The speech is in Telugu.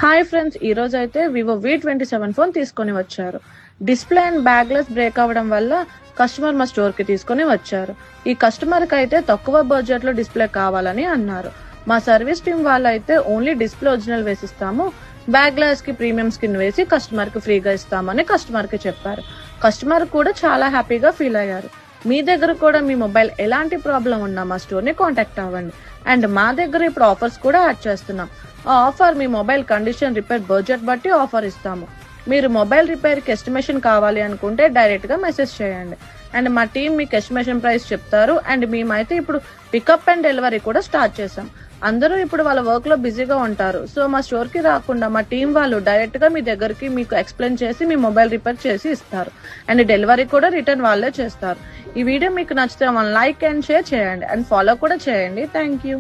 హాయ్ ఫ్రెండ్స్, ఈ రోజు అయితే వివో V27 ఫోన్ తీసుకొని వచ్చారు. డిస్ప్లే అండ్ బ్యాగ్లెస్ బ్రేక్ అవ్వడం వల్ల కస్టమర్ మా స్టోర్ కి తీసుకొని వచ్చారు. ఈ కస్టమర్ కి అయితే తక్కువ బడ్జెట్ లో డిస్ప్లే కావాలని అన్నారు. మా సర్వీస్ టీం వాళ్ళు అయితే ఓన్లీ డిస్ప్లే ఒరిజినల్ వేసిస్తాము, బ్యాక్ గ్లాస్ కి ప్రీమియం స్కిన్ వేసి కస్టమర్ కి ఫ్రీగా ఇస్తామని కస్టమర్ కి చెప్పారు. కస్టమర్ కూడా చాలా హ్యాపీగా ఫీల్ అయ్యారు. మీ దగ్గర కూడా మీ మొబైల్ ఎలాంటి ప్రాబ్లం ఉన్నా మా స్టోర్ ని కాంటాక్ట్ అవ్వండి. అండ్ మా దగ్గర ఇప్పుడు ఆఫర్స్ కూడా యాడ్ చేస్తున్నాం. ఆ ఆఫర్ మీ మొబైల్ కండిషన్, రిపేర్ బడ్జెట్ బట్టి ఆఫర్ ఇస్తాము. మీరు మొబైల్ రిపేర్ కి ఎస్టిమేషన్ కావాలి అనుకుంటే డైరెక్ట్ గా మెసేజ్ చేయండి. అండ్ మా టీం మీకు ఎస్టిమేషన్ ప్రైస్ చెప్తారు. అండ్ మేమైతే ఇప్పుడు పికప్ అండ్ డెలివరీ కూడా స్టార్ట్ చేసాం. అందరూ ఇప్పుడు వాళ్ళ వర్క్ లో బిజీగా ఉంటారు. సో మా స్టోర్ కి రాకుండా మా టీం వాళ్ళు డైరెక్ట్ గా మీ దగ్గరికి మీకు ఎక్స్ప్లెయిన్ చేసి మీ మొబైల్ రిపేర్ చేసి ఇస్తారు. అండ్ డెలివరీ కూడా రిటర్న్ వాళ్ళే చేస్తారు. ఈ వీడియో మీకు నచ్చితే లైక్ అండ్ షేర్ చేయండి అండ్ ఫాలో కూడా చేయండి. Thank you.